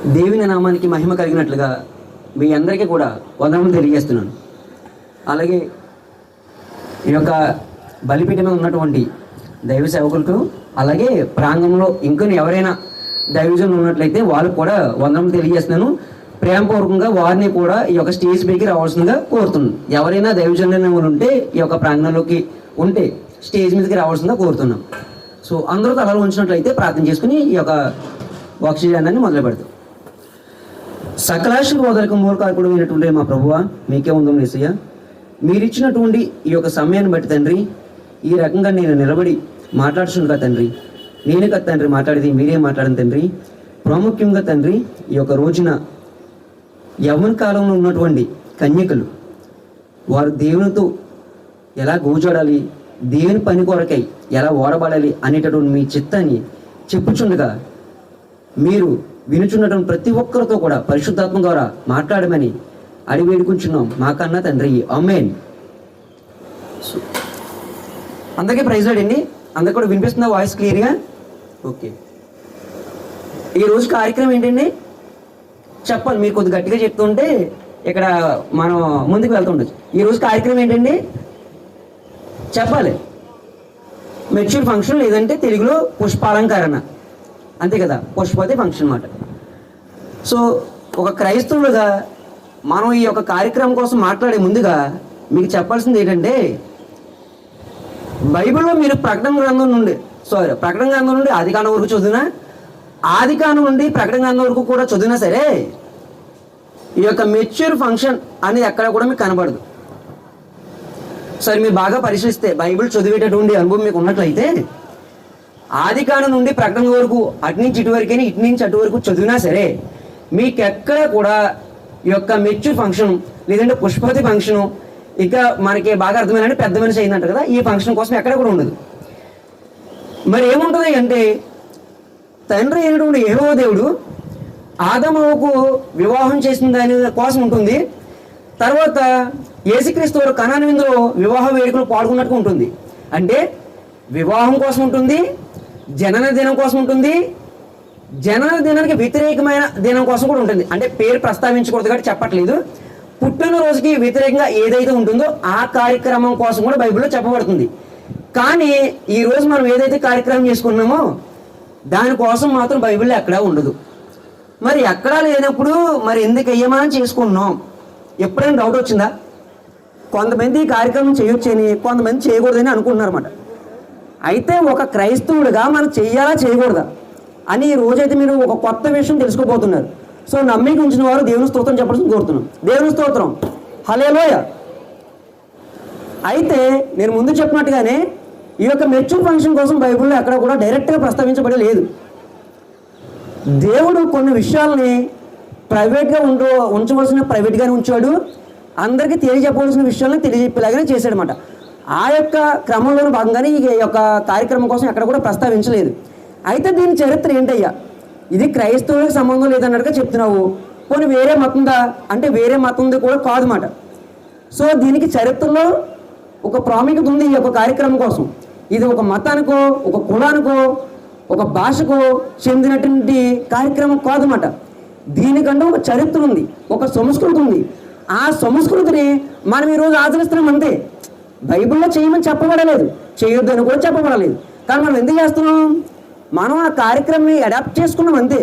దేవుని నామానికి మహిమ కలిగినట్లుగా మీ అందరికీ కూడా వందనములు తెలియజేస్తున్నాను. అలాగే ఈ యొక్క బలిపీఠం మీద ఉన్నటువంటి దైవ సేవకులకు, అలాగే ప్రాంగణంలో ఇంకొన్ని ఎవరైనా దైవజనులు ఉన్నట్లయితే వాళ్ళకు కూడా వందనములు తెలియజేస్తున్నాను. ప్రేమపూర్వకంగా వారిని కూడా ఈ యొక్క స్టేజ్ పైకి రావాల్సిందిగా కోరుతున్నాను. ఎవరైనా దైవజనులు ఉంటే ఈ యొక్క ప్రాంగణంలోకి ఉంటే స్టేజ్ మీదకి రావాల్సిందిగా కోరుతున్నాం. సో అందరూ తలలు ఉంచినట్లయితే ప్రార్థన చేసుకుని ఈ యొక్క వాక్యదానాన్ని మొదలు పెడతాం. సకలాశీర్వాదాలకు మూలకారకుడు అయినటువంటి మా ప్రభువ, మీకే ఉందాం యేసయ్య. మీరిచ్చినటువంటి ఈ యొక్క సమయాన్ని బట్టి తండ్రి, ఈ రకంగా నేను నిలబడి మాట్లాడుతుండగా తండ్రి, నేనే కదా తండ్రి మాట్లాడేది, మీరే మాట్లాడండి తండ్రి. ప్రాముఖ్యంగా తండ్రి, ఈ యొక్క రోజున యవ్వన కాలంలో ఉన్నటువంటి కన్యకలు వారు దేవునితో ఎలా గోజాడాలి, దేవుని పని కొరకై ఎలా ఓడబడాలి అనేటటువంటి మీ చిత్తాన్ని చెప్పుచుండగా మీరు వినుచున్నటువంటి ప్రతి ఒక్కరితో కూడా పరిశుద్ధాత్మ ద్వారా మాట్లాడమని అడిగి వేడుకుంటున్నాం మాకన్నా తండ్రి. ఆమేన్. అందరికీ ప్రైజ్ లార్డ్. అందరికి కూడా వినిపిస్తుందా వాయిస్ క్లియర్గా? ఓకే. ఈరోజు కార్యక్రమం ఏంటండి చెప్పాలి. మీరు కొద్దిగా గట్టిగా చెప్తుంటే ఇక్కడ మనం ముందుకు వెళ్తుండొచ్చు. ఈరోజు కార్యక్రమం ఏంటండి చెప్పాలి. మెచ్యూర్ ఫంక్షన్, లేదంటే తెలుగులో పుష్పాలంకరణ, అంతే కదా, పుష్పవతి ఫంక్షన్ అన్నమాట. సో ఒక క్రైస్తవులుగా మనం ఈ యొక్క కార్యక్రమం కోసం మాట్లాడే ముందుగా మీకు చెప్పాల్సింది ఏంటంటే, బైబిల్లో మీరు ప్రకటన గ్రంథం నుండి ఆదికాండం వరకు చదివినా, ఆదికాండం నుండి ప్రకటన గ్రంథం వరకు కూడా చదివినా సరే ఈ యొక్క మెచ్యూర్ ఫంక్షన్ అనేది ఎక్కడ కూడా మీకు కనబడదు. సరే, మీరు బాగా పరిశీలిస్తే బైబిల్ చదివేటటువంటి అనుభవం మీకు ఉన్నట్లయితే ఆదికాండం నుండి ప్రకటన వరకు అటు నుంచి ఇటు వరకైనా, ఇటు నుంచి అటు వరకు చదివినా సరే మీకు ఎక్కడ కూడా ఈ యొక్క మెచ్యూర్ ఫంక్షన్, లేదంటే పుష్పవతి ఫంక్షను, ఇంకా మనకి బాగా అర్థమైందంటే పెద్ద మనిషి అయిందంట కదా, ఈ ఫంక్షన్ కోసం ఎక్కడ కూడా ఉండదు. మరి ఏముంటుంది అంటే, తండ్రి అయినటువంటి యెహోవా దేవుడు ఆదాముకు వివాహం చేసిన దాని కోసం ఉంటుంది. తర్వాత యేసుక్రీస్తు వారు కనాను విందులో వివాహ వేడుకలు పాల్గొన్నట్టుగా ఉంటుంది. అంటే వివాహం కోసం ఉంటుంది, జనన దినం కోసం ఉంటుంది, జనన దినానికి వ్యతిరేకమైన దినం కోసం కూడా ఉంటుంది. అంటే పేరు ప్రస్తావించకూడదు కాబట్టి చెప్పట్లేదు. పుట్టినరోజుకి వ్యతిరేకంగా ఏదైతే ఉంటుందో ఆ కార్యక్రమం కోసం కూడా బైబిల్లో చెప్పబడుతుంది. కానీ ఈరోజు మనం ఏదైతే కార్యక్రమం చేసుకున్నామో దానికోసం మాత్రం బైబిల్లో ఎక్కడా ఉండదు. మరి ఎక్కడా లేనప్పుడు మరి ఎందుకు అయ్యమని చేసుకుంటున్నాం? ఎప్పుడైనా డౌట్ వచ్చిందా? కొంతమంది ఈ కార్యక్రమం చేయొచ్చని, కొంతమంది చేయకూడదని అనుకుంటున్నారన్నమాట. అయితే ఒక క్రైస్తవుడిగా మనం చెయ్యాలా చేయకూడదా అని ఈ రోజైతే మీరు ఒక కొత్త విషయం తెలుసుకోబోతున్నారు. సో నమ్మిక ఉంచిన వారు దేవుని స్తోత్రం చెప్పాల్సింది కోరుతున్నాం. దేవుని స్తోత్రం, హల్లెలూయ. అయితే నేను ముందు చెప్పినట్టుగానే ఈ యొక్క మెచ్యూర్ ఫంక్షన్ కోసం బైబిల్లో ఎక్కడ కూడా డైరెక్ట్గా ప్రస్తావించబడి లేదు. దేవుడు కొన్ని విషయాలని ప్రైవేట్గా ఉంచవలసిన ప్రైవేట్గానే ఉంచాడు, అందరికీ తెలియజెప్పవలసిన విషయాలను తెలియజెప్పేలాగానే చేశాడనమాట. ఆ యొక్క క్రమంలోని భాగంగానే ఈ యొక్క కార్యక్రమం కోసం ఎక్కడ కూడా ప్రస్తావించలేదు. అయితే దీని చరిత్ర ఏంటయ్యా, ఇది క్రైస్తవులకు సంబంధం లేదన్నట్టుగా చెప్తున్నావు, పోనీ వేరే మతందా అంటే వేరే మతంది కూడా కాదన్నమాట. సో దీనికి చరిత్రలో ఒక ప్రాముఖ్యత ఉంది. ఈ యొక్క కార్యక్రమం కోసం ఇది ఒక మతానికో, ఒక కులానికో, ఒక భాషకో చెందినటువంటి కార్యక్రమం కాదన్నమాట. దీనికంటే ఒక చరిత్ర ఉంది, ఒక సంస్కృతి ఉంది. ఆ సంస్కృతిని మనం ఈరోజు ఆచరిస్తున్నాం అంతే. బైబిల్లో చేయమని చెప్పబడలేదు, చేయొద్దు అని కూడా చెప్పబడలేదు. కానీ మనం ఎందుకు చేస్తున్నాం? మనం ఆ కార్యక్రమాన్ని అడాప్ట్ చేసుకున్నాం అంతే.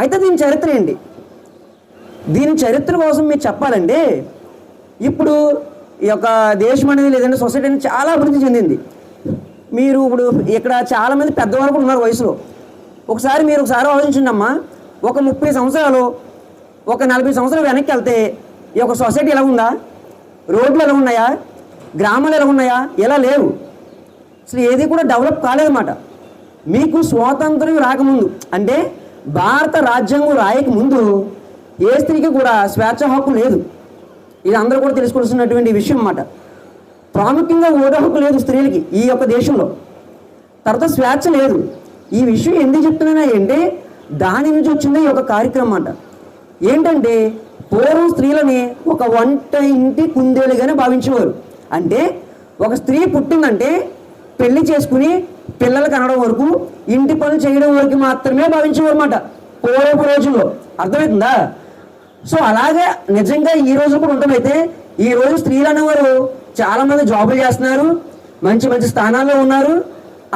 అయితే దీని చరిత్ర ఏంటి? దీని చరిత్ర కోసం మీరు చెప్పాలంటే, ఇప్పుడు ఈ యొక్క దేశం అనేది లేదంటే సొసైటీ అనేది చాలా అభివృద్ధి చెందింది. మీరు ఇప్పుడు ఇక్కడ చాలామంది పెద్దవాళ్ళు కూడా ఉన్నారు వయసులో. మీరు ఒకసారి ఆలోచించండి అమ్మా, ఒక 30 సంవత్సరాలు, ఒక 40 సంవత్సరాలు వెనక్కి వెళ్తే ఈ యొక్క సొసైటీ ఎలా ఉందా? రోడ్లు ఎలా ఉన్నాయా? గ్రామాలు ఎలా ఉన్నాయా? ఎలా లేవు. అసలు ఏది కూడా డెవలప్ కాలేదన్నమాట. మీకు స్వాతంత్రం రాకముందు, అంటే భారత రాజ్యాంగం రాయకముందు ఏ స్త్రీకి కూడా స్వేచ్ఛ హక్కు లేదు. ఇది అందరూ కూడా తెలుసుకోవాల్సినటువంటి విషయం అన్నమాట. ప్రాముఖ్యంగా ఓటు హక్కు లేదు స్త్రీలకి ఈ యొక్క దేశంలో. తర్వాత స్వేచ్ఛ లేదు. ఈ విషయం ఎందుకు చెప్తున్నా అంటే దాని నుంచి వచ్చింది ఈ యొక్క కార్యక్రమం అన్నమాట. ఏంటంటే పూర్వం స్త్రీలని ఒక వంట ఇంటి కుందేలుగానే భావించేవారు. అంటే ఒక స్త్రీ పుట్టిందంటే పెళ్లి చేసుకుని పిల్లలు కనడం వరకు, ఇంటి పనులు చేయడం వరకు మాత్రమే భావించేవారు అన్నమాట. పూర్వపు రోజుల్లో. అర్థమవుతుందా? సో అలాగే నిజంగా ఈ రోజు కూడా ఉండమైతే ఈ రోజు స్త్రీలు అనేవారు చాలా మంది జాబులు చేస్తున్నారు, మంచి మంచి స్థానాల్లో ఉన్నారు,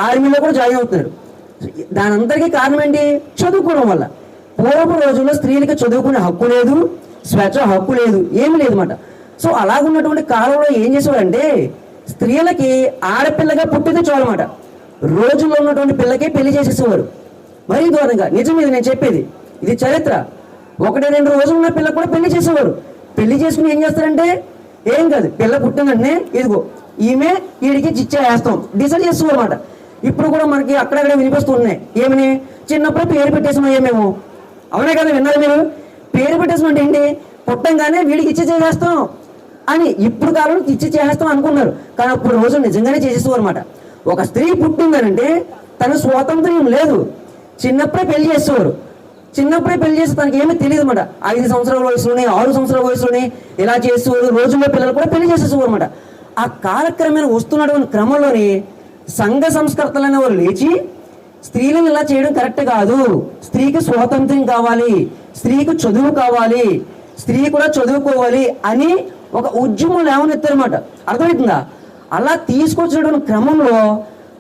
ఆర్మీలో కూడా జాయిన్ అవుతున్నారు. దాని అందరికీ కారణం ఏంటి? చదువుకోవడం వల్ల. పూర్వపు రోజుల్లో స్త్రీలకి చదువుకునే హక్కు లేదు, స్వేచ్ఛ హక్కు లేదు, ఏమీ లేదు అన్నమాట. సో అలాగున్నటువంటి కాలంలో ఏం చేసేవారంటే స్త్రీలకి ఆడపిల్లగా పుట్టితే చాలన్నమాట, రోజుల్లో ఉన్నటువంటి పిల్లకే పెళ్లి చేసేసేవారు. మరీ దూరంగా. నిజం ఇది నేను చెప్పేది, ఇది చరిత్ర. 1-2 రోజులు ఉన్న పిల్ల కూడా పెళ్లి చేసేవారు. పెళ్లి చేసుకుని ఏం చేస్తారంటే ఏం కాదు, పిల్ల పుట్టిందంటే ఇదిగో ఈమె వీడికి చిచ్చేస్తాం డిసైడ్ చేసేవారు అన్నమాట. ఇప్పుడు కూడా మనకి అక్కడక్కడ వినిపిస్తున్నాయి. ఏమని? చిన్నప్పుడు పేరు పెట్టేసినాం ఏమేమో. అవునే కదా, విన్నారు మీరు? పేరు పెట్టేసిన అంటే ఏంటి? పుట్టంగానే వీడికి ఇచ్చి చేసేస్తాం అని ఇప్పుడు కాలంలో ఇచ్చి చేసేస్తాం అనుకున్నారు. కానీ అప్పుడు రోజు నిజంగానే చేసేసేవారు అన్నమాట. ఒక స్త్రీ పుట్టిందనంటే తన స్వాతంత్ర్యం లేదు, చిన్నప్పుడే పెళ్లి చేసేవారు. చిన్నప్పుడే పెళ్లి చేస్తే తనకి ఏమీ తెలియదు అన్నమాట. 5 సంవత్సరాల వయసులోనే 6 సంవత్సరాల వయసులోనే ఇలా చేసేవారు. రోజుల్లో పిల్లలు కూడా పెళ్లి చేసేసేవారు అన్నమాట. ఆ కాలక్రమేణా వస్తున్నటువంటి క్రమంలోని సంఘ సంస్కర్తలు అనే వాళ్ళు లేచి స్త్రీలను ఇలా చేయడం కరెక్ట్ కాదు, స్త్రీకి స్వాతంత్ర్యం కావాలి, స్త్రీకి చదువు కావాలి, స్త్రీ కూడా చదువుకోవాలి అని ఒక ఉద్యమం లేవనెత్తారన్నమాట. అర్థమవుతుందా? అలా తీసుకొచ్చినటువంటి క్రమంలో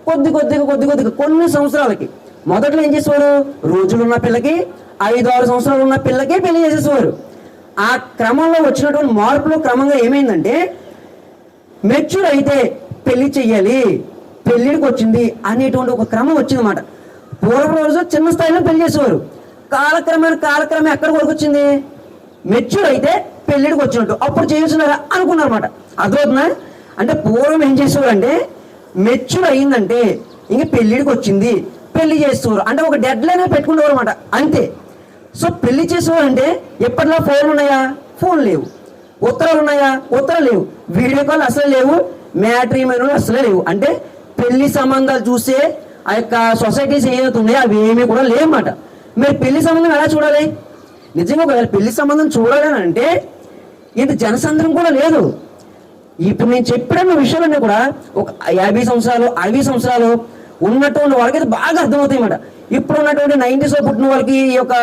కొద్దిగా కొన్ని సంవత్సరాలకి మొదట్లో ఏం చేసేవారు? రోజులున్న పిల్లకి 5-6 సంవత్సరాలు ఉన్న పిల్లకే పెళ్లి చేసేసేవారు. ఆ క్రమంలో వచ్చినటువంటి మార్పులు క్రమంగా ఏమైందంటే మెచ్యూర్ అయితే పెళ్లి చెయ్యాలి, పెళ్లిడికి వచ్చింది అనేటువంటి ఒక క్రమం వచ్చిందన్నమాట. పూర్వ రోజు చిన్న స్థాయిలో పెళ్లి చేసేవారు. కాలక్రమే ఎక్కడి వరకు వచ్చింది? మెచ్యూర్ అయితే పెళ్లిడికి వచ్చినట్టు అప్పుడు చేస్తున్నారా అనుకున్నారు అన్నమాట. అర్థమవుతుందా? అంటే పూర్వం ఏం చేసేవారు అంటే మెచ్యూర్ అయిందంటే ఇంక పెళ్లిడికి వచ్చింది, పెళ్లి చేసేవారు. అంటే ఒక డెడ్ లైన్ పెట్టుకునేవారు అనమాట, అంతే. సో పెళ్లి చేసేవారు అంటే ఎప్పటిలా ఫోన్లు ఉన్నాయా? ఫోన్ లేవు. ఉత్తరాలు ఉన్నాయా? ఉత్తరాలు లేవు. వీడియో కాల్ అసలు లేవు. మ్యాట్రిమోనీలు అసలే లేవు. అంటే పెళ్లి సంబంధాలు చూసే ఆ యొక్క సొసైటీస్ ఏమవుతున్నాయో అవి ఏమీ కూడా లేవన్నమాట. మీరు పెళ్లి సంబంధం ఎలా చూడాలి? నిజంగా ఒకవేళ పెళ్లి సంబంధం చూడాలని అంటే ఇంత జనసంద్రం కూడా లేదు. ఇప్పుడు నేను చెప్పిన విషయాలన్నీ కూడా ఒక 50 సంవత్సరాలు 60 సంవత్సరాలు ఉన్నటువంటి వాళ్ళకి బాగా అర్థమవుతాయి అన్నమాట. ఇప్పుడు ఉన్నటువంటి 90s పుట్టిన వాళ్ళకి, ఈ యొక్క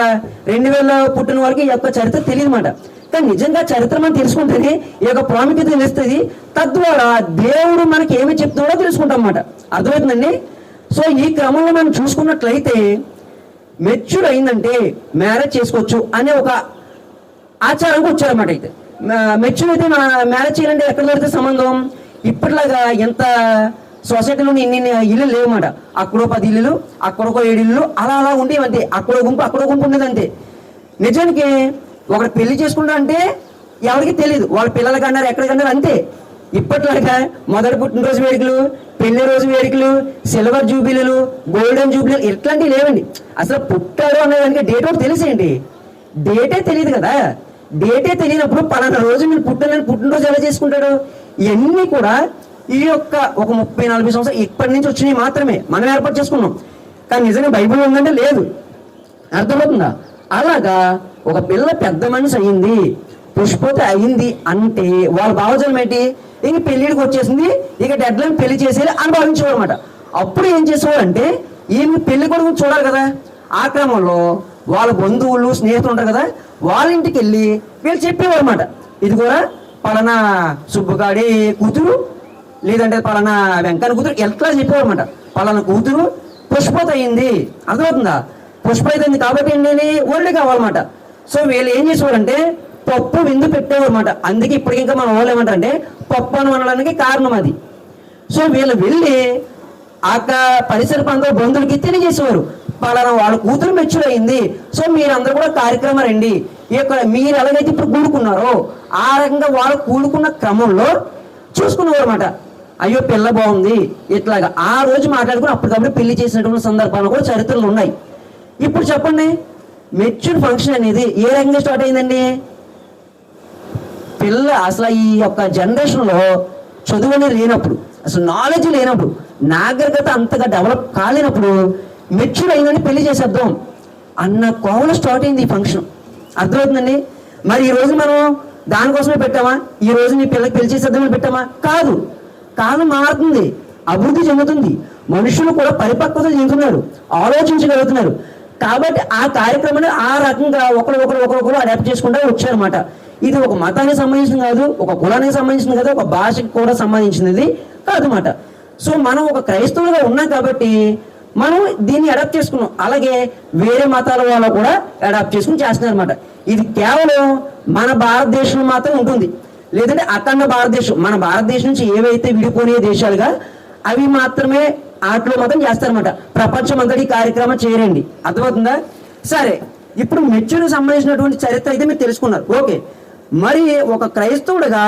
2000 పుట్టిన వాళ్ళకి ఈ యొక్క చరిత్ర తెలియదు అన్నమాట. కానీ నిజంగా చరిత్ర మనం తెలుసుకుంటేనే ఈ యొక్క ప్రాముఖ్యత తెలుస్తుంది. తద్వారా దేవుడు మనకి ఏమి చెప్తున్నాడో తెలుసుకుంటాం అన్నమాట. అర్థమవుతుందండి? సో ఈ క్రమంలో మనం చూసుకున్నట్లయితే మెచ్యూర్ అయిందంటే మ్యారేజ్ చేసుకోవచ్చు అనే ఒక ఆచారంగా వచ్చారన్నమాట. అయితే మెచ్యూర్ అయితే మ్యారేజ్ చేయాలంటే ఎక్కడ దొరికితే సంబంధం? ఇప్పటిలాగా ఎంత సొసైటీలో ఇన్ని ఇల్లు లేవన్నమాట. అక్కడో 10 ఇల్లులు, అక్కడొక 7 ఇల్లు, అలా ఉండేవి అంతే. అక్కడో గుంపు ఉండేది అంతే. నిజానికి ఒకటి పెళ్లి చేసుకుంటా అంటే ఎవరికి తెలియదు, వాళ్ళ పిల్లలకి అన్నారు, ఎక్కడికన్నారు, అంతే. ఇప్పట్లాగా మొదటి పుట్టినరోజు వేడుకలు, పెళ్లి రోజు వేడుకలు, సిల్వర్ జూబిలీలు, గోల్డెన్ జూబిలీలు ఇట్లాంటివి లేవండి. అసలు పుట్టాడు అనేదానికి డేట్ ఒకటి తెలిసేయండి. డేటే తెలియదు కదా. డేటే తెలియనప్పుడు పలానా రోజు మీరు పుట్టినరోజు ఎలా చేసుకుంటాడు? ఇవన్నీ కూడా ఈ యొక్క ఒక 30-40 సంవత్సరాలు ఇప్పటి నుంచి వచ్చినవి మాత్రమే మనం ఏర్పాటు చేసుకున్నాం. కానీ నిజంగా బైబిల్ ఉందంటే లేదు. అర్థమవుతుందా? అలాగా ఒక పిల్ల పెద్ద మనిషి అయ్యింది, పుష్పత అయింది అంటే వాళ్ళ భావజనం ఏంటి? ఇంక పెళ్లిడికి వచ్చేసింది, ఇక డెడ్ లైన్ పెళ్లి చేసేది అని భావించేవారు అనమాట. అప్పుడు ఏం చేసేవారు అంటే ఈమె పెళ్లి కొడుకు చూడాలి కదా. ఆ క్రమంలో వాళ్ళ బంధువులు స్నేహితులు ఉంటారు కదా, వాళ్ళ ఇంటికి వెళ్ళి వీళ్ళు చెప్పేవారు అనమాట. ఇది కూడా పలానా సుబ్బగాడి కూతురు, లేదంటే పలానా వెంకన్న కూతురు, ఎట్లా చెప్పేవారు అనమాట. పలానా కూతురు పుష్పత అయింది. అర్థమవుతుందా? పుష్పత అయింది కాబట్టి ఏంటని ఒళ్ళు కావాలన్నమాట. సో వీళ్ళు ఏం చేసేవారంటే పప్పు విందు పెట్టేవారు అనమాట. అందుకే ఇప్పటికి ఇంకా మనం వాళ్ళు ఏమంటారంటే పప్పు అని అనడానికి కారణం అది. సో వీళ్ళు వెళ్ళి ఆ పరిసర ప్రాంతాల బంధువులకి తెలియజేసేవారు, పలానా వాళ్ళ కూతురు మెచ్యూర్ అయింది, సో మీరందరూ కూడా కార్యక్రమం రండి. ఇక్కడ మీరు ఎలాగైతే ఇప్పుడు కూడుకున్నారో ఆ రకంగా వాళ్ళు కూడుకున్న క్రమంలో చూసుకునేవారు అనమాట. అయ్యో పిల్ల బాగుంది ఇట్లాగా ఆ రోజు మాట్లాడుకుని అప్పటికప్పుడు పెళ్లి చేసినటువంటి సందర్భాలు కూడా చరిత్రలు ఉన్నాయి. ఇప్పుడు చెప్పండి, మెచ్యూర్ ఫంక్షన్ అనేది ఏ రకంగా స్టార్ట్ అయిందండి? పిల్ల అసలు ఈ యొక్క జనరేషన్లో చదువు అనేది లేనప్పుడు, అసలు నాలెడ్జ్ లేనప్పుడు, నాగరికత అంతగా డెవలప్ కాలేనప్పుడు మెచ్యూర్ అయిందని పెళ్లి చేసేద్దాం అన్న కోవలో స్టార్ట్ అయింది ఈ ఫంక్షన్. అర్థమవుతుందండి? మరి ఈ రోజు మనం దానికోసమే పెట్టామా? ఈ రోజు నీ పిల్లకి పెళ్లి చేసేద్దామని పెట్టామా? కాదు. కాలం మారుతుంది, అభివృద్ధి చెందుతుంది, మనుషులు కూడా పరిపక్వత చెందుతున్నారు, ఆలోచించగలుగుతున్నారు. కాబట్టి ఆ కార్యక్రమాన్ని ఆ రకంగా ఒకరు అడాప్ట్ చేసుకుంటూ వచ్చారన్నమాట. ఇది ఒక మతానికి సంబంధించింది కాదు, ఒక కులానికి సంబంధించింది కాదు, ఒక భాషకి కూడా సంబంధించినది కాదన్నమాట. సో మనం ఒక క్రైస్తవులుగా ఉన్నాం కాబట్టి మనం దీన్ని అడాప్ట్ చేసుకున్నాం. అలాగే వేరే మతాల వాళ్ళు కూడా అడాప్ట్ చేసుకుని చేస్తున్నారు అనమాట. ఇది కేవలం మన భారతదేశంలో మాత్రం ఉంటుంది, లేదంటే అఖండ భారతదేశం, మన భారతదేశం నుంచి ఏవైతే విడిపోయే దేశాలుగా అవి మాత్రమే ఆటలో మాత్రం చేస్తారన్నమాట. ప్రపంచం అంతటి కార్యక్రమం చేయరండి. అర్థమవుతుందా? సరే, ఇప్పుడు మెచ్యూర్కి సంబంధించినటువంటి చరిత్ర అయితే మీరు తెలుసుకున్నారు. ఓకే, మరి ఒక క్రైస్తవుడుగా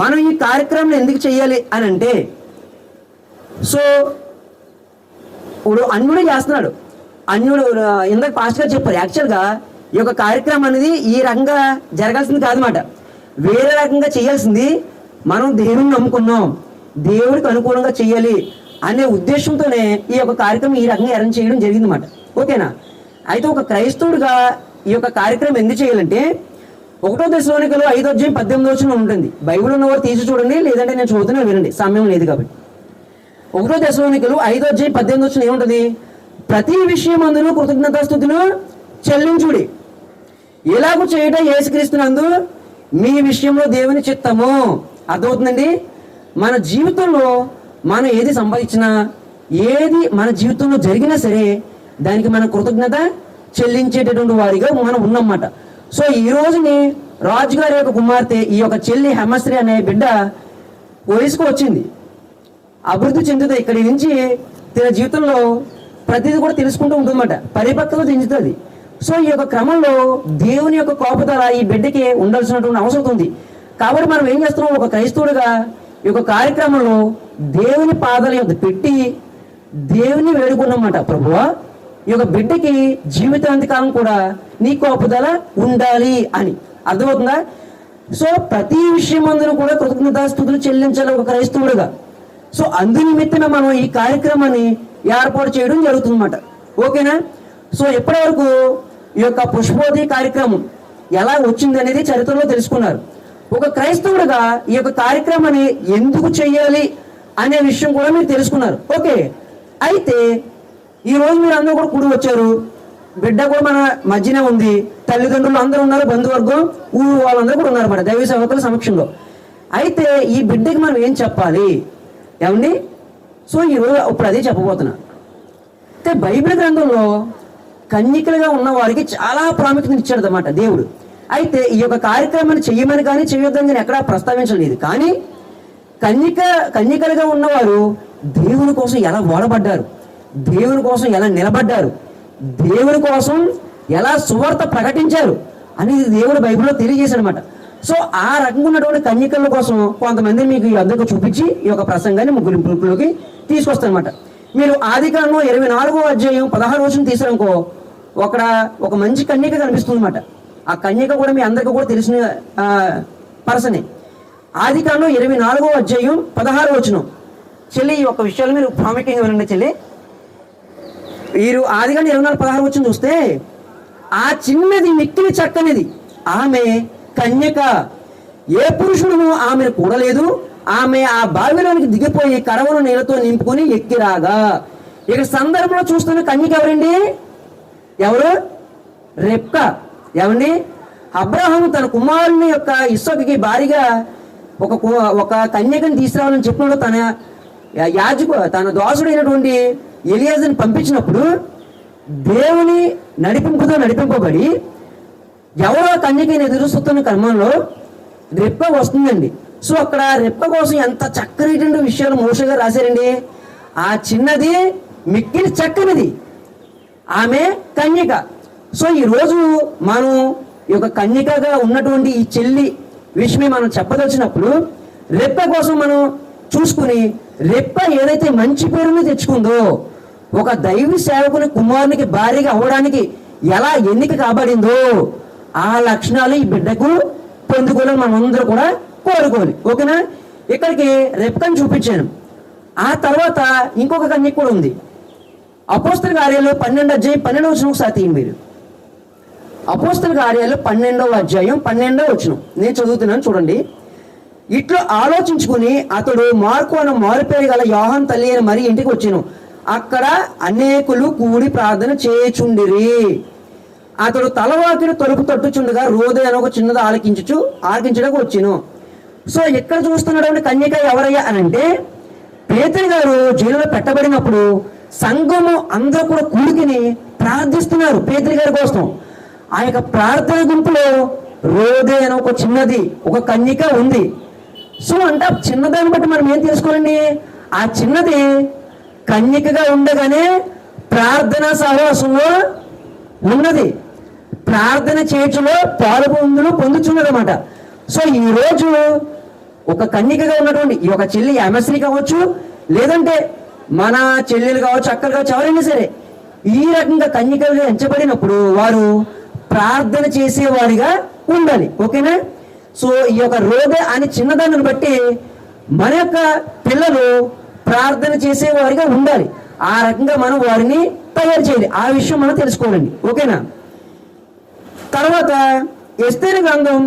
మనం ఈ కార్యక్రమం ఎందుకు చేయాలి అని అంటే, సో ఇప్పుడు అన్యుడు చేస్తున్నాడు. అన్యుడు ఇందాక పాస్టర్ గారు చెప్పారు, యాక్చువల్గా ఈ యొక్క కార్యక్రమం అనేది ఈ రకంగా జరగాల్సింది కాదన్నమాట, వేరే రకంగా చేయాల్సింది. మనం దేవుడిని నమ్ముకున్నాం, దేవుడికి అనుకూలంగా చేయాలి అనే ఉద్దేశంతోనే ఈ యొక్క కార్యక్రమం ఈ రకంగా అరేంజ్ చేయడం జరిగిందన్నమాట. ఓకేనా? అయితే ఒక క్రైస్తవుడిగా ఈ యొక్క కార్యక్రమం ఎందుకు చేయాలంటే, 1 దశలోనికలు 5:18 ఉంటుంది. బైబిల్ ఉన్నవారు తీసి చూడండి, లేదంటే నేను చదువుతున్నా వినండి, సమయం లేదు కాబట్టి. 1 దశలోనికలు 5:18 ఏముంటుంది? ప్రతి విషయం అందులో కృతజ్ఞతాస్తుతులు చెల్లించుడి, ఇలాగూ చేయటం యేసుక్రీస్తునందు మీ విషయంలో దేవుని చిత్తము. అర్థమవుతుందండి? మన జీవితంలో మనం ఏది సంపాదించినా, ఏది మన జీవితంలో జరిగినా సరే దానికి మన కృతజ్ఞత చెల్లించేటటువంటి వారిగా మనం ఉన్నమాట. సో ఈ రోజుని రాజుగారి యొక్క కుమార్తె, ఈ యొక్క చెల్లి హేమశ్రీ అనే బిడ్డ వయసుకు వచ్చింది, అభివృద్ధి చెందుతుంది. ఇక్కడి నుంచి తన జీవితంలో ప్రతిదీ కూడా తెలుసుకుంటూ ఉంటుందన్నమాట, పరిపక్వత చెందుతుంది. సో ఈ యొక్క క్రమంలో దేవుని యొక్క కోపదల ఈ బిడ్డకి ఉండాల్సినటువంటి అవసరం ఉంది. కాబట్టి మనం ఏం చేస్తున్నాం, ఒక క్రైస్తవుడిగా ఈ యొక్క కార్యక్రమంలో దేవుని పాదాల యొద్ద పెట్టి దేవుని వేడుకున్నమాట, ప్రభువా ఈ యొక్క బిడ్డకి జీవితాంతకాలం కూడా నీ కోపదల ఉండాలి అని. అర్థమవుతుందా? సో ప్రతి విషయం అందరూ కూడా కృతజ్ఞతాస్తుతులు చెల్లించాలి ఒక క్రైస్తవుడిగా. సో అందు నిమిత్తమే మనం ఈ కార్యక్రమాన్ని ఏర్పాటు చేయడం జరుగుతుందన్నమాట. ఓకేనా? సో ఇప్పటి వరకు ఈ యొక్క పుష్పోదయ కార్యక్రమం ఎలా వచ్చింది అనేది చరిత్రలో తెలుసుకున్నారు. ఒక క్రైస్తవుడిగా ఈ యొక్క కార్యక్రమాన్ని ఎందుకు చేయాలి అనే విషయం కూడా మీరు తెలుసుకున్నారు. ఓకే, అయితే ఈ రోజు మీరు అందరూ కూడా కూడి వచ్చారు, బిడ్డ కూడా మన మధ్యనే ఉంది, తల్లిదండ్రులు అందరూ ఉన్నారు, బంధువర్గం ఊరు వాళ్ళందరూ కూడా ఉన్నారు అన్నమాట దైవ సేవకుల సమక్షంలో. అయితే ఈ బిడ్డకి మనం ఏం చెప్పాలి ఏమండి? సో ఈరోజు ఇప్పుడు అదే చెప్పబోతున్నా. అయితే బైబిల్ గ్రంథంలో కన్యకలుగా ఉన్న వారికి చాలా ప్రాముఖ్యత ఇచ్చాడు అన్నమాట దేవుడు. అయితే ఈ యొక్క కార్యక్రమాన్ని చెయ్యమని కానీ చేయొద్దని కానీ ఎక్కడా ప్రస్తావించలేదు. కానీ కన్యకలుగా ఉన్నవారు దేవుని కోసం ఎలా వాడబడ్డారు, దేవుని కోసం ఎలా నిలబడ్డారు, దేవుని కోసం ఎలా సువార్త ప్రకటించారు అనేది దేవుడు బైబిల్లో తెలియజేశాడు అనమాట. సో ఆ రకంగా ఉన్నటువంటి కన్యకల కోసం కొంతమంది మీకు ఈ అద్దకు చూపించి ఈ యొక్క ప్రసంగాన్ని ముగ్గురింపులోకి తీసుకొస్తారనమాట. మీరు ఆదికాండం 24:16 తీసారనుకో, ఒక మంచి కన్యక కనిపిస్తుంది అనమాట. ఆ కన్యక కూడా మీ అందరికీ కూడా తెలిసిన పర్సనే. ఆదికాండం 24:16 చెల్లి, ఈ యొక్క విషయాలు మీరు ప్రాముఖ్యంగా వినండి చెల్లి. వీరు ఆదికాండం 24:16 చూస్తే, ఆ చిన్నది మిక్కిలి చక్కనిది, ఆమె కన్యక, ఏ పురుషుడును ఆమెను కూడలేదు, ఆమె ఆ బావిలోనికి దిగిపోయి కడవను నీళ్ళతో నింపుకొని ఎక్కిరాగా. ఇక సందర్భంలో చూస్తున్న కన్యక ఎవరండి? ఎవరు? రెబ్కా. ఏమండి? అబ్రహాము తన కుమారుని యొక్క ఇస్సాకుకి భారీగా ఒక కన్యకని తీసుకురావాలని చెప్పినప్పుడు తన దాసుడైనటువంటి ఎలియాజర్ని పంపించినప్పుడు దేవుని నడిపింపబడి ఎవరో కన్యకని ఎదురుస్తున్న క్రమంలో రెబ్కా వస్తుందండి. సో అక్కడ రెబ్కా కోసం ఎంత చక్కనైన విషయాలు మోషే గారు రాశారండి. ఆ చిన్నది మిక్కిలి చక్కనిది, ఆమె కన్యక. సో ఈరోజు మనం ఈ యొక్క కన్యకగా ఉన్నటువంటి ఈ చెల్లి విషయమే మనం చెప్పదలిచినప్పుడు రెబ్కా కోసం మనం చూసుకుని, రెబ్కా ఏదైతే మంచి పేరుని తెచ్చుకుందో, ఒక దైవ సేవకుని కుమారునికి భార్యగా అవ్వడానికి ఎలా ఎన్నిక కాబడిందో, ఆ లక్షణాలు ఈ బిడ్డకు పొందుకోవాలని మనం అందరూ కూడా కోరుకోవాలి. ఓకేనా? ఇక్కడికి రెబ్కాని చూపించాను. ఆ తర్వాత ఇంకొక కన్యక కూడా ఉంది. అపోస్తల కార్యాలు 12:12 ఒకసారి తీయండి మీరు. అపోస్తల కార్యాలు 12:12 నేను చదువుతున్నాను చూడండి. ఇట్లా ఆలోచించుకుని అతడు మార్కు అన్న మారుపేరు గల యోహాను తల్లి అయిన మరి ఇంటికి వచ్చాను. అక్కడ అనేకులు కూడి ప్రార్థన చేయుచుండిరి. అతడు తలవాకిన తలుపు తట్టుచుండగా రోదే అని ఒక చిన్నది ఆలకించడానికి వచ్చాను. సో ఇక్కడ చూస్తున్నటువంటి కన్యక ఎవరయ్యా అని అంటే, పేతురు గారు జైలులో పెట్టబడినప్పుడు సంఘము అందరూ కూడా కూడుకుని ప్రార్థిస్తున్నారు పేతురు గారి కోసం. ఆ యొక్క ప్రార్థన గుంపులో రోదే అని ఒక చిన్నది, ఒక కన్యక ఉంది. సో అంటే ఆ చిన్నదాన్ని బట్టి మనం ఏం తెలుసుకోవాలండి, ఆ చిన్నది కన్యకగా ఉండగానే ప్రార్థనా సహవాసంలో ఉన్నది, ప్రార్థన చేర్చులో పొందుచున్నది అన్నమాట. సో ఈ రోజు ఒక కన్యకగా ఉన్నటువంటి ఈ ఒక చెల్లి ఎంఎస్సీ కావచ్చు, లేదంటే మన చెల్లెలు కావచ్చు, అక్కలు కావచ్చు, ఎవరైనా సరే ఈ రకంగా కన్యకలుగా ఎంచబడినప్పుడు వారు ప్రార్థన చేసేవారిగా ఉండాలి. ఓకేనా? సో ఈ యొక్క రోదే అని చిన్నదాన్ని బట్టి మన యొక్క పిల్లలు ప్రార్థన చేసేవారిగా ఉండాలి. ఆ రకంగా మనం వారిని తయారు చేయాలి. ఆ విషయం మనం తెలుసుకోవాలండి. ఓకేనా? తర్వాత ఎస్తేరు గ్రంథం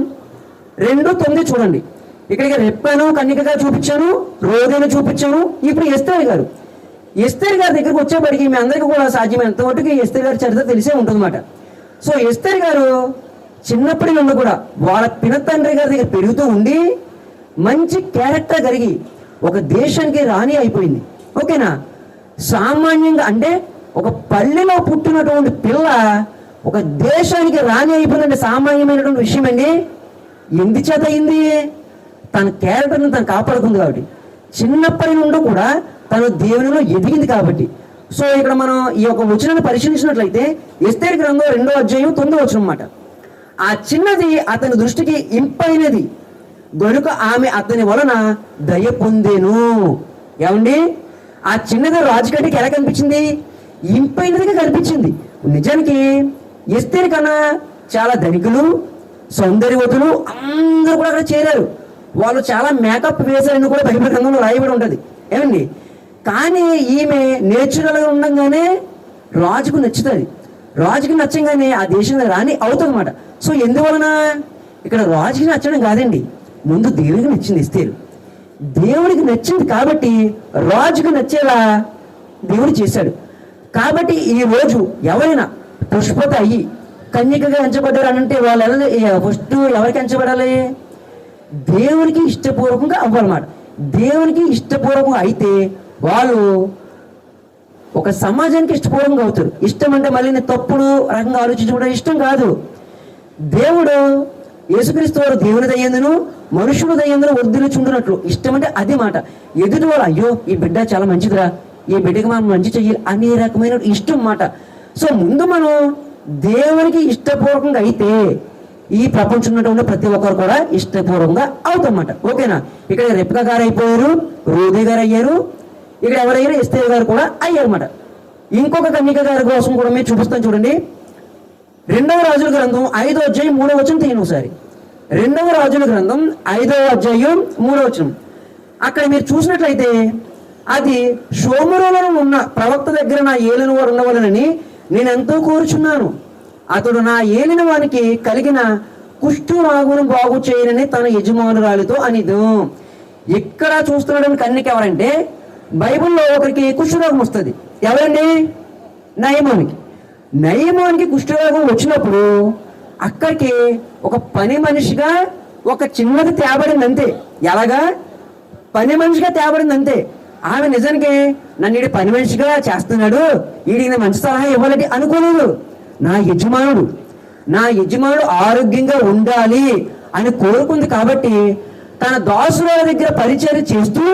2:9 చూడండి. ఇక్కడికి రెప్పను కన్యకగా చూపించాను, రోదేను చూపించాను. ఇప్పుడు ఎస్తేరు గారి దగ్గరికి వచ్చేప్పటికి మీ అందరికీ కూడా సాధ్యమైనంత మటుకు ఎస్తేరు గారి చరిత్ర తెలిసే ఉంటుందన్నమాట. సో ఎస్తేరు గారు చిన్నప్పటి నుండి కూడా వాళ్ళ పినతండ్రి గారి దగ్గర పెరుగుతూ ఉండి మంచి క్యారెక్టర్ కలిగి ఒక దేశానికి రాణి అయిపోయింది. ఓకేనా? సామాన్యంగా అంటే ఒక పల్లెలో పుట్టినటువంటి పిల్ల ఒక దేశానికి రాణి అయిపోయిందంటే సామాన్యమైనటువంటి విషయం అండి. ఎందుచేత అయింది? తన క్యారెక్టర్ని తను కాపాడుకుంది కాబట్టి, చిన్నప్పటి నుండి కూడా తను దేవునిలో ఎదిగింది కాబట్టి. సో ఇక్కడ మనం ఈ యొక్క వచనాన్ని పరిశీలించినట్లయితే ఎస్తేరు గ్రంథం 2:9 అన్నమాట. ఆ చిన్నది అతని దృష్టికి ఇంపైనది గనుక ఆమె అతని వలన దయ పొందేను. ఏమండి? ఆ చిన్నది రాజుగడ్డికి ఎలా కనిపించింది? ఇంపైనదిగా కనిపించింది. నిజానికి ఎస్తేరు కన్నా చాలా ధనికులు, సౌందర్యవతులు అందరూ కూడా అక్కడ చేరారు. వాళ్ళు చాలా మేకప్ వేశారని కూడా బైబిల్ గ్రంథంలో రాయబడి ఉంటుంది. ఏమండి? కానీ ఈమె నేచురల్గా ఉండగానే రాజుకు నచ్చుతుంది. రాజుకి నచ్చంగానే ఆ దేశంలో రాణి అవుతుంది అన్నమాట. సో ఎందువలన? ఇక్కడ రాజుకి నచ్చడం కాదండి, ముందు దేవుడికి నచ్చింది ఎస్తేరు. దేవుడికి నచ్చింది కాబట్టి రాజుకు నచ్చేలా దేవుడు చేశాడు. కాబట్టి ఈ రోజు ఎవరైనా పుష్పత అయ్యి కన్యకగా ఎంచబడ్డారు అనంటే వాళ్ళు ఫస్ట్ ఎవరికి ఎంచబడాలి? దేవునికి ఇష్టపూర్వకంగా అవ్వాలన్నమాట. దేవునికి ఇష్టపూర్వకంగా అయితే వాళ్ళు ఒక సమాజానికి ఇష్టపూర్వకంగా అవుతారు. ఇష్టం అంటే మళ్ళీ నేను తప్పుడు రకంగా ఆలోచించడం ఇష్టం కాదు. దేవుడు యేసుక్రీస్తు వారు దేవుని దయ్యందును మనుషుడు దయ్యందును వర్ధిల్లుచుండునట్లు ఇష్టం అంటే అది మాట. ఎదుటి వాళ్ళు అయ్యో ఈ బిడ్డ చాలా మంచిదిరా, ఈ బిడ్డకి మనం మంచి చెయ్యాలి అనే రకమైన ఇష్టం మాట. సో ముందు మనం దేవునికి ఇష్టపూర్వకంగా అయితే ఈ ప్రపంచంలో ఉన్న ప్రతి ఒక్కరు కూడా ఇష్టపూర్వకంగా అవుతామన్నమాట. ఓకేనా? ఇక్కడ రెప్కా గారు అయిపోయారు, రోదే గారు అయ్యారు, ఇక్కడ ఎవరైనా ఎస్తేరు గారు కూడా అయ్యారన్నమాట. ఇంకొక కన్యక గారి కోసం కూడా మీరు చూపిస్తాను చూడండి. 2వ రాజుల గ్రంథం 5వ అధ్యాయం 3వ వచనం తీయండి ఒకసారి. 2వ రాజుల గ్రంథం 5వ అధ్యాయం 3వ వచనం. అక్కడ మీరు చూసినట్లయితే అది షోమరోలో ఉన్న ప్రవక్త దగ్గర నా ఏలిన వారు ఉండవాలని నేను ఎంతో కోరుచున్నాను. అతడు నా ఏలిన వానికి కలిగిన కుష్ఠరోగమును బాగు చేయనని తన యజమానురాలితో అనిదు. ఇక్కడ చూస్తున్నాడు కన్యక ఎవరంటే, బైబిల్లో ఒకరికి కుష్ఠరోగం వస్తుంది. ఎవరండి? నయమానికి కుష్ఠరోగం వచ్చినప్పుడు అక్కడికి ఒక పని మనిషిగా ఒక చిన్నది తేబడింది అంతే. ఎలాగా? పని మనిషిగా తేబడింది అంతే. ఆమె నిజానికి నన్ను ఈడి పని మనిషిగా చేస్తున్నాడు, ఈడికి మంచి సలహా ఇవ్వాలని అనుకోలేదు. నా యజమానుడు ఆరోగ్యంగా ఉండాలి అని కోరుకుంది కాబట్టి తన దాసుల దగ్గర పరిచయం చేస్తూ,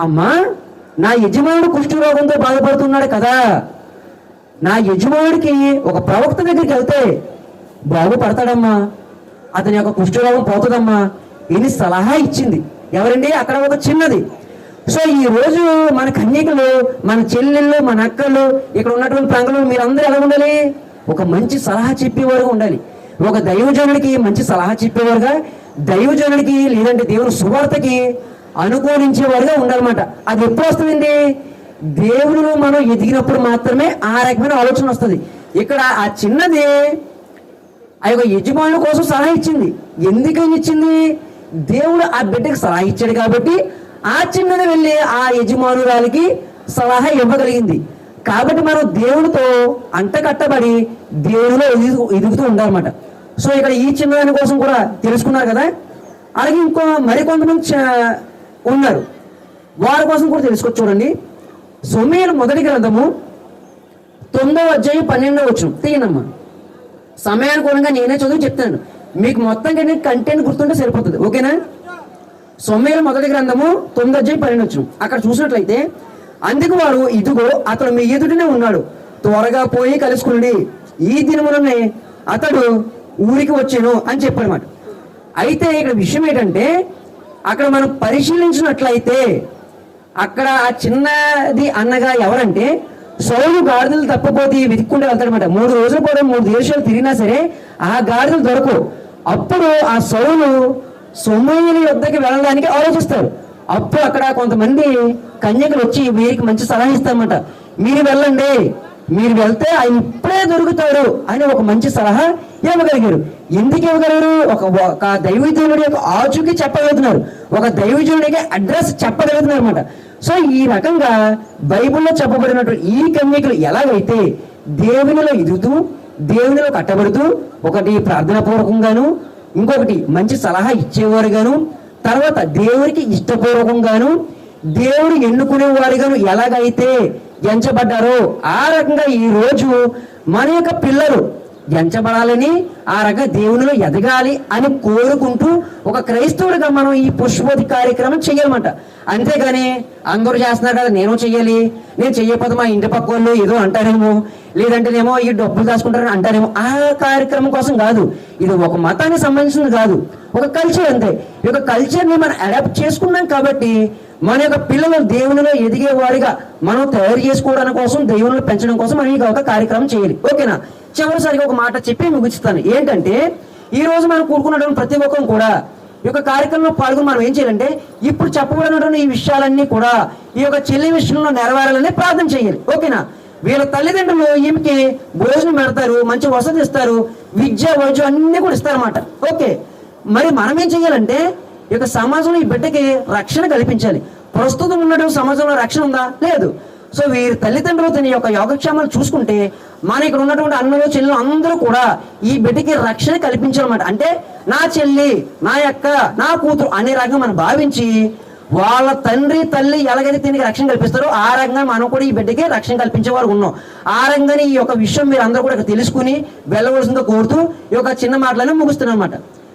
అమ్మా నా యజమానుడు కుష్ఠరోగంతో బాధపడుతున్నాడు కదా, నా యజమానుడికి ఒక ప్రవక్త దగ్గరికి వెళ్తే బాగుపడతాడమ్మా, అతని యొక్క కుష్ఠరోగం పోతుందమ్మా ఇది సలహా ఇచ్చింది. ఎవరండి? అక్కడ ఒక చిన్నది. సో ఈ రోజు మన కన్యకలు, మన చెల్లెళ్ళు, మన అక్కలు, ఇక్కడ ఉన్నటువంటి ప్రాంగణంలో మీరందరూ ఎలా ఉండాలి? ఒక మంచి సలహా చెప్పేవారుగా ఉండాలి. ఒక దైవజనుడికి మంచి సలహా చెప్పేవారుగా, దైవజనుడికి లేదంటే దేవుని సువార్తకి అనుకూలించేవారుగా ఉండాలన్నమాట. అది ఎప్పుడు వస్తుందండి? దేవుడిలో మనం ఎదిగినప్పుడు మాత్రమే ఆ రకమైన ఆలోచన వస్తుంది. ఇక్కడ ఆ చిన్నది ఆ యొక్క యజమానుల కోసం సలహా ఇచ్చింది. ఎందుకని ఇచ్చింది? దేవుడు ఆ బిడ్డకి సలహా ఇచ్చాడు కాబట్టి ఆ చిన్నది వెళ్ళి ఆ యజమానురాలికి సలహా ఇవ్వగలిగింది. కాబట్టి మనం దేవునితో అంటకట్టబడి దేవునిలో ఎదుగుతూ ఉండాలన్నమాట. సో ఇక్కడ ఈ చిన్నదాని కోసం కూడా తెలుసుకున్నారు కదా. అలాగే ఇంకో మరికొంతమంది ఉన్నారు, వారి కోసం కూడా తెలుసుకోవచ్చు. చూడండి, సమూయేలు మొదటి గ్రంథము 9వ అధ్యాయం 12వ వచనం తీయనమ్మా. సమయానుకూలంగా నేనే చదువు చెప్తాను, మీకు మొత్తం కంటెంట్ గుర్తుంటే సరిపోతుంది. ఓకేనా? సమూయేలు మొదటి గ్రంథము 9వ అధ్యాయం 12వ వచనం. అక్కడ చూసినట్లయితే, అందుకు వారు, ఇదిగో అతడు మీ ఎదుటనే ఉన్నాడు, త్వరగా పోయి కలుసుకుని ఈ దినములనే అతడు ఊరికి వచ్చాను అని చెప్పాడనమాట. అయితే ఇక్కడ విషయం ఏంటంటే, అక్కడ మనం పరిశీలించినట్లయితే అక్కడ ఆ చిన్నది అన్నగా ఎవరంటే సౌలు గాడిదలు తప్పపోతే వెతుక్కుంటూ వెళ్తాడనమాట. 3 రోజులు కూడా 3 దేశాలు తిరిగినా సరే ఆ గాడిదలు దొరకవు. అప్పుడు ఆ సౌలు సమూయేలు యొద్దకి వెళ్ళడానికి ఆలోచిస్తారు. అప్పుడు అక్కడ కొంతమంది కన్యకులు వచ్చి వీరికి మంచి సలహా ఇస్తారన్నమాట. మీరు వెళ్ళండి, మీరు వెళ్తే ఆయన ఇప్పుడే దొరుకుతాడు అని ఒక మంచి సలహా ఇవ్వగలిగారు. ఎందుకు ఇవ్వగలరు? ఒక దైవజనుడి యొక్క ఆచూకీ చెప్పగలుగుతున్నారు, ఒక దైవజనుడికి అడ్రస్ చెప్పగలుగుతున్నారు అనమాట. సో ఈ రకంగా బైబిల్లో చెప్పబడినటువంటి ఈ కన్యకులు ఎలాగైతే దేవునిలో ఎదుగుతూ దేవునిలో కట్టబడుతూ, ఒకటి ప్రార్థనా పూర్వకంగాను, ఇంకొకటి మంచి సలహా ఇచ్చేవారుగాను, తర్వాత దేవునికి ఇష్టపూర్వకంగాను, దేవుడు ఎన్నుకునే వారిగాను ఎలాగైతే ఎంచబడ్డారో ఆ రకంగా ఈ రోజు మన యొక్క పిల్లలు ఎంచబడాలని, ఆ రకంగా దేవునిలో ఎదగాలి అని కోరుకుంటూ ఒక క్రైస్తవుడిగా మనం ఈ పుష్పోతి కార్యక్రమం చేయాలన్నమాట. అంతేగాని అందరూ చేస్తున్నారు కదా నేను చెయ్యాలి, నేను చెయ్యకపోతే మా ఇంటి పక్క వాళ్ళు ఏదో అంటారేమో, లేదంటేనేమో ఈ డబ్బులు దాచుకుంటారని అంటారేమో, ఆ కార్యక్రమం కోసం కాదు. ఇది ఒక మతానికి సంబంధించింది కాదు, ఒక కల్చర్ అంతే. ఈ యొక్క కల్చర్ని మనం అడాప్ట్ చేసుకున్నాం కాబట్టి మన యొక్క పిల్లలు దేవునిలో ఎదిగే వారిగా మనం తయారు చేసుకోవడానికి కోసం, దేవునిలో పెంచడం కోసం మనం ఒక కార్యక్రమం చేయాలి. ఓకేనా? చివరిసారిగా ఒక మాట చెప్పి ముగిస్తాను. ఏంటంటే, ఈ రోజు మనం కూడుకున్నటువంటి ప్రతి ఒక్కరు కూడా ఈ యొక్క కార్యక్రమంలో పాల్గొని మనం ఏం చేయాలంటే, ఇప్పుడు చెప్పబడినటువంటి ఈ విషయాలన్నీ కూడా ఈ యొక్క చెల్లి విషయంలో నెరవేరాలని ప్రార్థన చేయాలి. ఓకేనా? వీళ్ళ తల్లిదండ్రులు ఈమెకి భోజనం పెడతారు, మంచి వసతి ఇస్తారు, విద్య వైద్యం అన్ని కూడా ఇస్తారన్నమాట. ఓకే, మరి మనం ఏం చేయాలంటే ఈ యొక్క సమాజంలో ఈ బిడ్డకి రక్షణ కల్పించాలి. ప్రస్తుతం ఉన్నటువంటి సమాజంలో రక్షణ ఉందా? లేదు. సో వీరి తల్లిదండ్రులు తన యొక్క యోగక్షేమాలు చూసుకుంటే మన ఇక్కడ ఉన్నటువంటి అన్నలు చెల్లెలు అందరూ కూడా ఈ బిడ్డకి రక్షణ కల్పించాలన్నమాట. అంటే నా చెల్లి, నా యొక్క, నా కూతురు అనే రకంగా మనం భావించి వాళ్ళ తండ్రి తల్లి ఎలాగైతే దీనికి రక్షణ కల్పిస్తారో ఆ రకంగా మనం కూడా ఈ బిడ్డకి రక్షణ కల్పించే వారు ఉన్నాం. ఆ రకంగానే ఈ యొక్క విషయం మీరు అందరూ కూడా తెలుసుకుని వెళ్ళవలసిందో కోరుతూ ఈ యొక్క చిన్న మాటలను ముగిస్తున్నాం అన్నమాట.